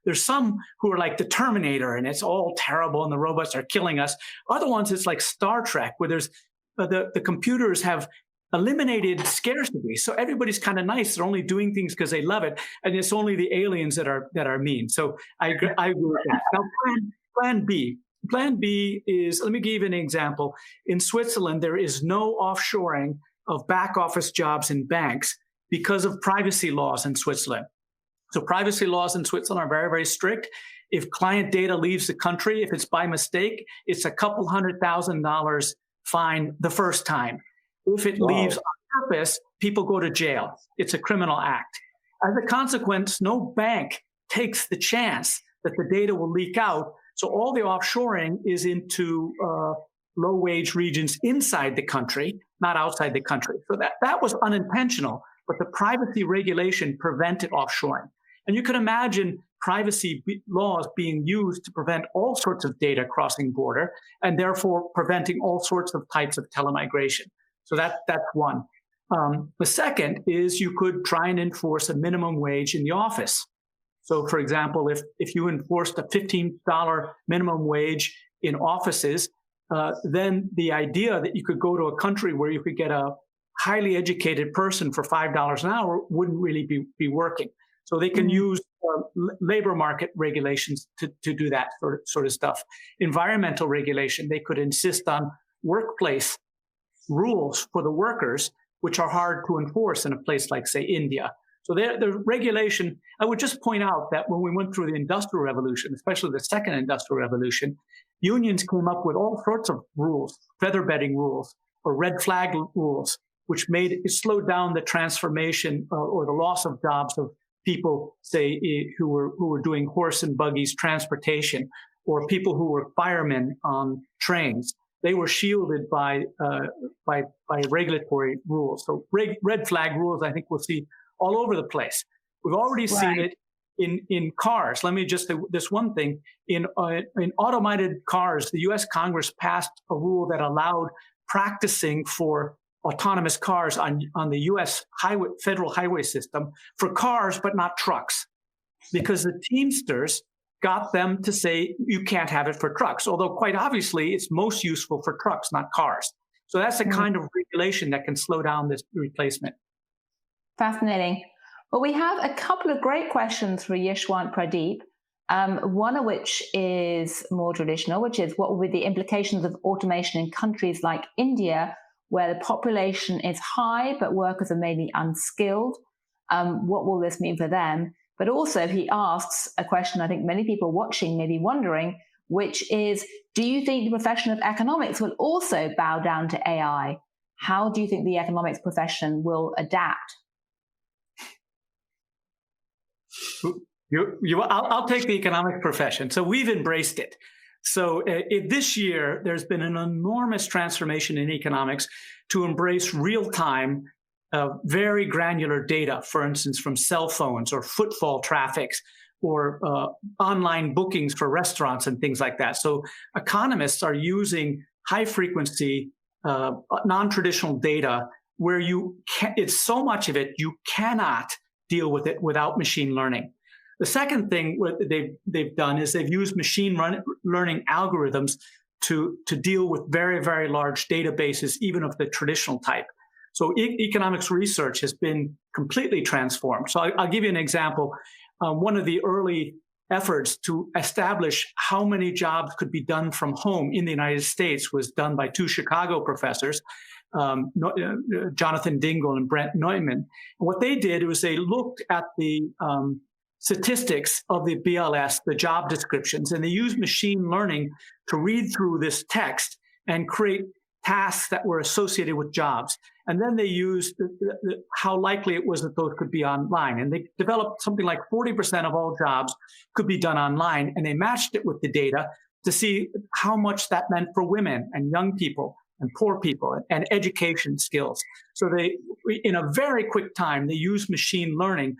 there's some who are like the Terminator and it's all terrible and the robots are killing us. Other ones, it's like Star Trek, where there's the computers have eliminated scarcity. So everybody's kind of nice. They're only doing things because they love it. And it's only the aliens that are mean. So I agree with that. Now, Plan B. Plan B is, let me give you an example. In Switzerland, there is no offshoring of back office jobs in banks because of privacy laws in Switzerland. So privacy laws in Switzerland are very, very strict. If client data leaves the country, if it's by mistake, it's a couple $100,000 fine the first time. If it leaves on purpose, people go to jail. It's a criminal act. As a consequence, no bank takes the chance that the data will leak out. So all the offshoring is into low-wage regions inside the country, not outside the country. So that was unintentional, but the privacy regulation prevented offshoring. And you can imagine privacy laws being used to prevent all sorts of data crossing border, and therefore preventing all sorts of types of telemigration. So that's one. The second is you could try and enforce a minimum wage in the office. So, for example, if you enforced a $15 minimum wage in offices, then the idea that you could go to a country where you could get a highly educated person for $5 an hour wouldn't really be working. So they can use labor market regulations to do that sort of stuff. Environmental regulation, they could insist on workplace rules for the workers, which are hard to enforce in a place like, say, India. So the regulation, I would just point out that when we went through the Industrial Revolution, especially the second Industrial Revolution, unions came up with all sorts of rules, feather bedding rules or red flag rules, which made it slowed down the transformation or the loss of jobs of people, say, who were doing horse and buggies transportation, or people who were firemen on trains. They were shielded by regulatory rules. So red flag rules, I think we'll see all over the place. We've already seen it in cars. Let me just say this one thing. In automated cars, the U.S. Congress passed a rule that allowed practicing for autonomous cars on the U.S. federal highway system for cars, but not trucks, because the Teamsters got them to say you can't have it for trucks, although quite obviously it's most useful for trucks, not cars. So that's the kind of regulation that can slow down this replacement. Fascinating. Well, we have a couple of great questions for Yeshwant Pradeep, one of which is more traditional, which is what will be the implications of automation in countries like India, where the population is high, but workers are mainly unskilled? What will this mean for them? But also he asks a question I think many people watching may be wondering, which is, do you think the profession of economics will also bow down to AI? How do you think the economics profession will adapt? I'll take the economic profession. So we've embraced it. So this year, there's been an enormous transformation in economics to embrace real-time, very granular data, for instance, from cell phones or footfall traffics or online bookings for restaurants and things like that. So economists are using high-frequency, non-traditional data where it's so much of it, you cannot deal with it without machine learning. The second thing they've done is they've used machine learning algorithms to deal with very, very large databases, even of the traditional type. So economics research has been completely transformed. So I'll give you an example. One of the early efforts to establish how many jobs could be done from home in the United States was done by two Chicago professors, Jonathan Dingle and Brent Neumann. And what they did was they looked at the statistics of the BLS, the job descriptions, and they used machine learning to read through this text and create tasks that were associated with jobs. And then they used how likely it was that those could be online. And they developed something like 40% of all jobs could be done online. And they matched it with the data to see how much that meant for women and young people and poor people and education skills. So they, in a very quick time, they used machine learning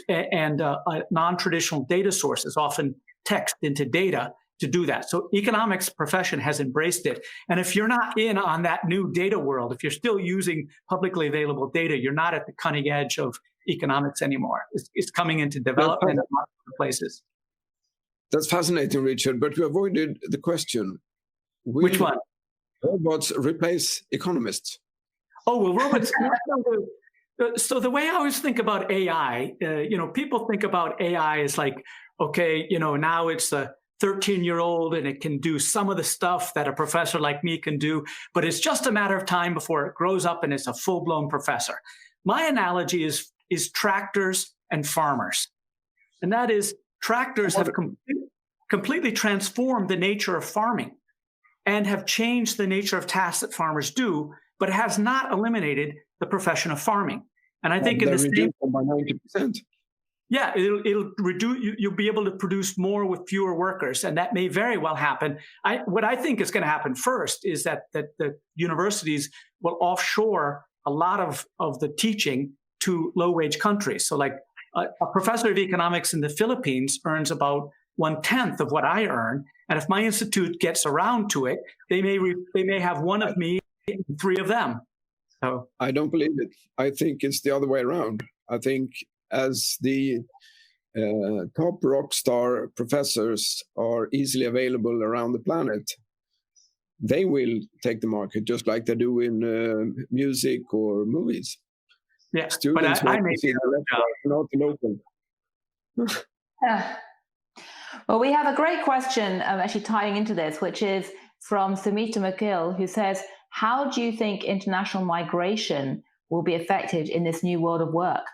and non-traditional data sources, often text into data, to do that. So economics profession has embraced it. And if you're not in on that new data world, if you're still using publicly available data, you're not at the cutting edge of economics anymore. It's coming into development in lots of places. That's fascinating, Richard, but you avoided the question. Which one? Robots replace economists. Oh, well, robots... So the way I always think about AI, people think about AI as like, okay, now it's a 13-year-old and it can do some of the stuff that a professor like me can do, but it's just a matter of time before it grows up and it's a full-blown professor. My analogy is tractors and farmers. And that is, tractors have completely transformed the nature of farming and have changed the nature of tasks that farmers do, but it has not eliminated the profession of farming. And I think in the same by 90%. Yeah, it'll reduce. You'll be able to produce more with fewer workers, and that may very well happen. What I think is going to happen first is that the universities will offshore a lot of the teaching to low-wage countries. So, like a professor of economics in the Philippines earns about 1/10 of what I earn, and if my institute gets around to it, they may have one of me and 3 of them. So I don't believe it. I think it's the other way around. I think as the top rock star professors are easily available around the planet, they will take the market just like they do in music or movies. Yeah, Students but I make see the not the local. Yeah. Well, we have a great question actually tying into this, which is from Sumita McGill, who says, how do you think international migration will be affected in this new world of work?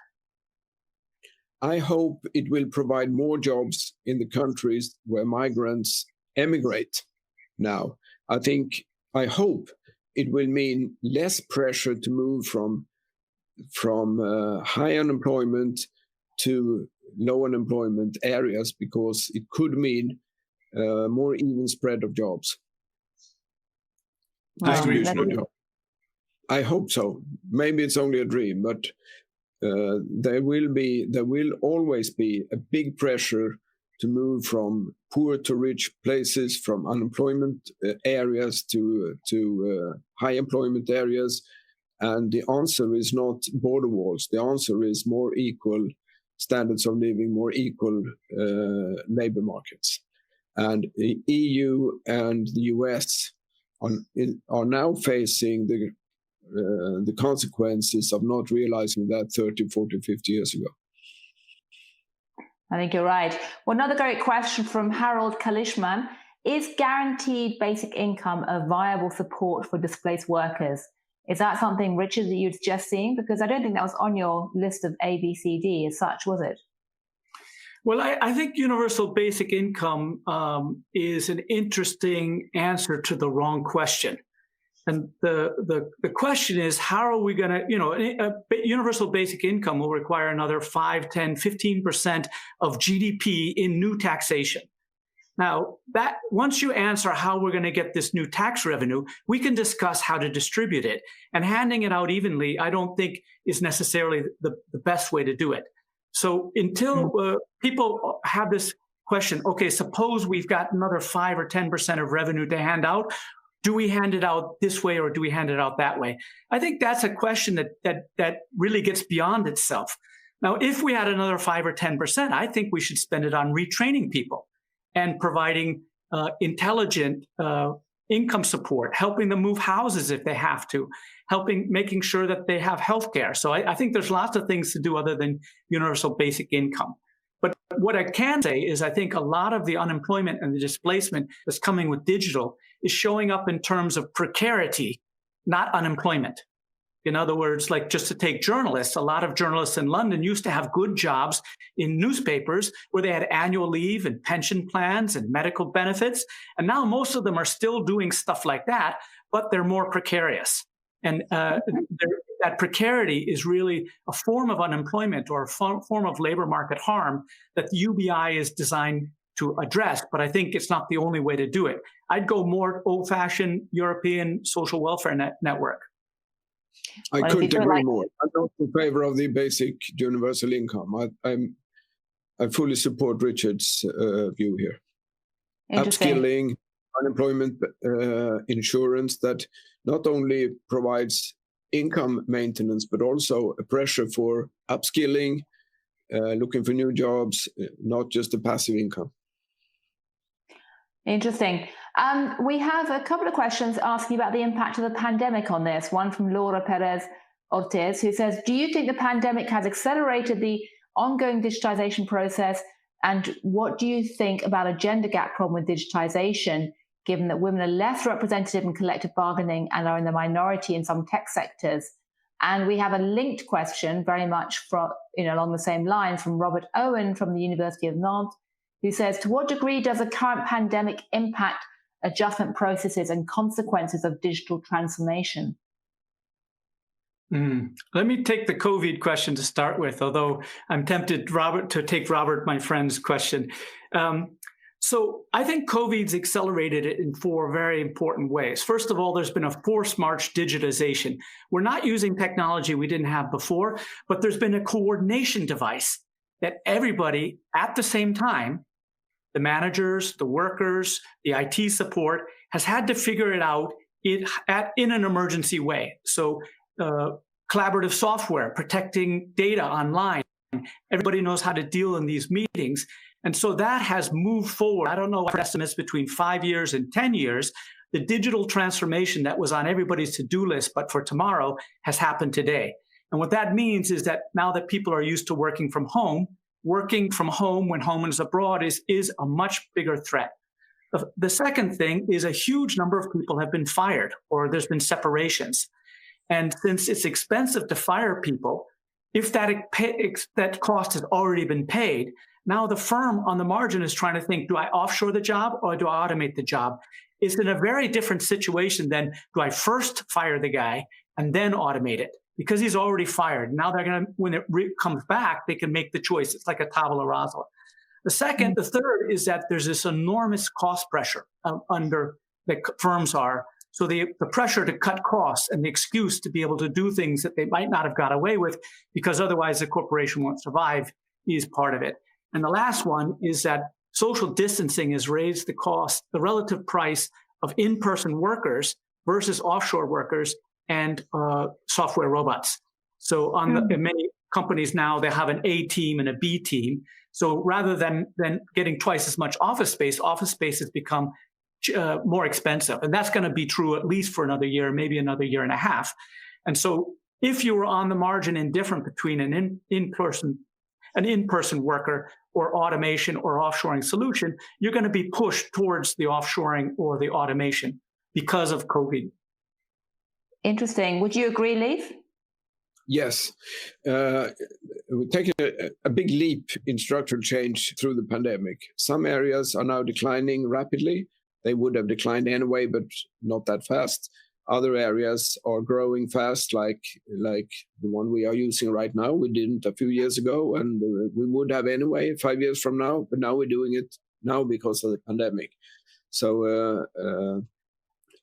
I hope it will provide more jobs in the countries where migrants emigrate now. I hope it will mean less pressure to move from high unemployment to low unemployment areas, because it could mean more even spread of jobs. Distribution of jobs. I hope so. Maybe it's only a dream, but there will always be a big pressure to move from poor to rich places, from unemployment areas to high employment areas. And the answer is not border walls. The answer is more equal standards of living, more equal labor markets. And the EU and the US are now facing the consequences of not realizing that 30, 40, 50 years ago. I think you're right. Well, another great question from Harold Kalishman. Is guaranteed basic income a viable support for displaced workers? Is that something, Richard, that you'd just seen? Because I don't think that was on your list of A, B, C, D as such, was it? Well, I think universal basic income is an interesting answer to the wrong question. And the question is, how are we going to, universal basic income will require another 5, 10, 15% of GDP in new taxation. Now, that once you answer how we're going to get this new tax revenue, we can discuss how to distribute it. And handing it out evenly, I don't think is necessarily the best way to do it. So until people have this question, okay, suppose we've got another 5 or 10% of revenue to hand out. Do we hand it out this way or do we hand it out that way? I think that's a question that really gets beyond itself. Now, if we had another 5 or 10%, I think we should spend it on retraining people and providing intelligent income support, helping them move houses if they have to, making sure that they have health care. So I think there's lots of things to do other than universal basic income. But what I can say is I think a lot of the unemployment and the displacement that's coming with digital is showing up in terms of precarity, not unemployment. In other words, like just to take journalists, a lot of journalists in London used to have good jobs in newspapers where they had annual leave and pension plans and medical benefits. And now most of them are still doing stuff like that, but they're more precarious. And that precarity is really a form of unemployment or a form of labor market harm that the UBI is designed to address. But I think it's not the only way to do it. I'd go more old-fashioned European social welfare network. I couldn't agree more. I'm not in favor of the basic universal income. I fully support Richard's view here. Upskilling, unemployment insurance that not only provides income maintenance, but also a pressure for upskilling, looking for new jobs, not just a passive income. Interesting. We have a couple of questions asking about the impact of the pandemic on this. One from Laura Perez Ortiz, who says, do you think the pandemic has accelerated the ongoing digitization process? And what do you think about a gender gap problem with digitization, given that women are less representative in collective bargaining and are in the minority in some tech sectors? And we have a linked question very much from, along the same lines from Robert Owen from the University of Nantes, who says, to what degree does the current pandemic impact adjustment processes and consequences of digital transformation? Let me take the COVID question to start with, although I'm tempted, Robert, to take Robert, my friend's question. So I think COVID's accelerated it in 4 very important ways. First of all, there's been a forced march digitization. We're not using technology we didn't have before, but there's been a coordination device that everybody at the same time, the managers, the workers, the IT support, has had to figure it out in an emergency way. So collaborative software, protecting data online. Everybody knows how to deal in these meetings. And so that has moved forward. I don't know what estimates between 5 years and 10 years. The digital transformation that was on everybody's to-do list, but for tomorrow, has happened today. And what that means is that now that people are used to working from home, working from home when home is abroad is a much bigger threat. The second thing is a huge number of people have been fired or there's been separations. And since it's expensive to fire people, if that cost has already been paid, now the firm on the margin is trying to think, do I offshore the job or do I automate the job? It's in a very different situation than do I first fire the guy and then automate it? Because he's already fired. Now they're going to, when it comes back, they can make the choice. It's like a tabula rasa. The third is that there's this enormous cost pressure under that firms are. So the pressure to cut costs and the excuse to be able to do things that they might not have got away with because otherwise the corporation won't survive is part of it. And the last one is that social distancing has raised the cost, the relative price of in-person workers versus offshore workers and software robots. So in many companies now, they have an A team and a B team. So rather than getting twice as much office space has become more expensive. And that's going to be true at least for another year, maybe another year and a half. And so if you were on the margin indifferent between an in-person worker or automation or offshoring solution, you're going to be pushed towards the offshoring or the automation because of COVID. Interesting. Would you agree, Leif? Yes. We've taken a big leap in structural change through the pandemic. Some areas are now declining rapidly. They would have declined anyway, but not that fast. Other areas are growing fast, like the one we are using right now. We didn't a few years ago, and we would have anyway 5 years from now. But now we're doing it now because of the pandemic. So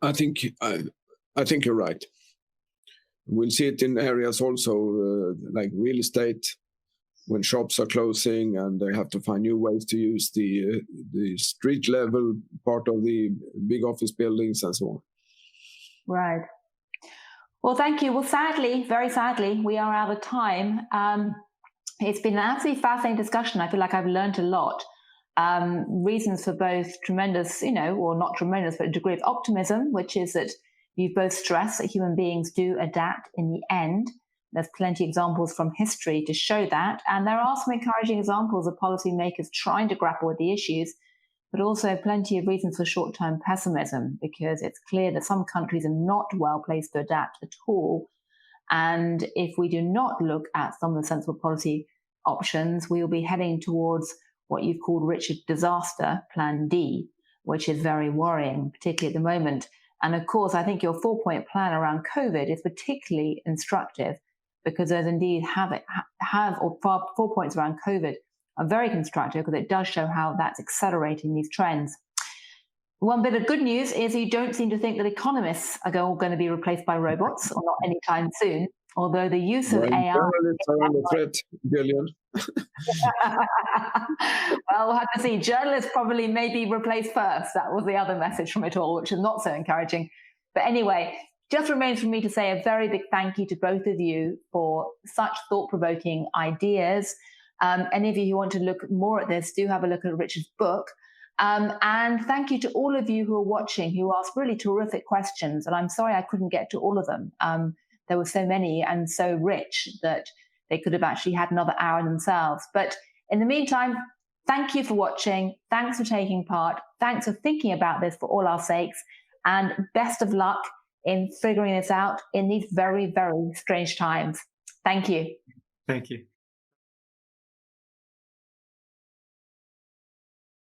I think you're right. We'll see it in areas also like real estate, when shops are closing and they have to find new ways to use the street level part of the big office buildings and so on. Right. Well, thank you. Well, sadly, very sadly, we are out of time. It's been an absolutely fascinating discussion. I feel like I've learned a lot. Reasons for both tremendous, or not tremendous, but a degree of optimism, which is that you both stress that human beings do adapt in the end. There's plenty of examples from history to show that. And there are some encouraging examples of policymakers trying to grapple with the issues, but also plenty of reasons for short-term pessimism, because it's clear that some countries are not well placed to adapt at all. And if we do not look at some of the sensible policy options, we will be heading towards what you've called, Richard, disaster, Plan D, which is very worrying, particularly at the moment. And of course, I think your 4-point plan around COVID is particularly instructive, because those indeed have 4 points around COVID are very constructive, because it does show how that's accelerating these trends. One bit of good news is you don't seem to think that economists are going to be replaced by robots, or not anytime soon, although the use of AI... Journalists are under threat, Gillian. Well, we'll have to see. Journalists probably may be replaced first. That was the other message from it all, which is not so encouraging. But anyway, just remains for me to say a very big thank you to both of you for such thought-provoking ideas. Any of you who want to look more at this, do have a look at Richard's book. And thank you to all of you who are watching, who asked really terrific questions. And I'm sorry I couldn't get to all of them. There were so many and so rich that they could have actually had another hour themselves. But in the meantime, thank you for watching. Thanks for taking part. Thanks for thinking about this for all our sakes. And best of luck in figuring this out in these very, very strange times. Thank you. Thank you.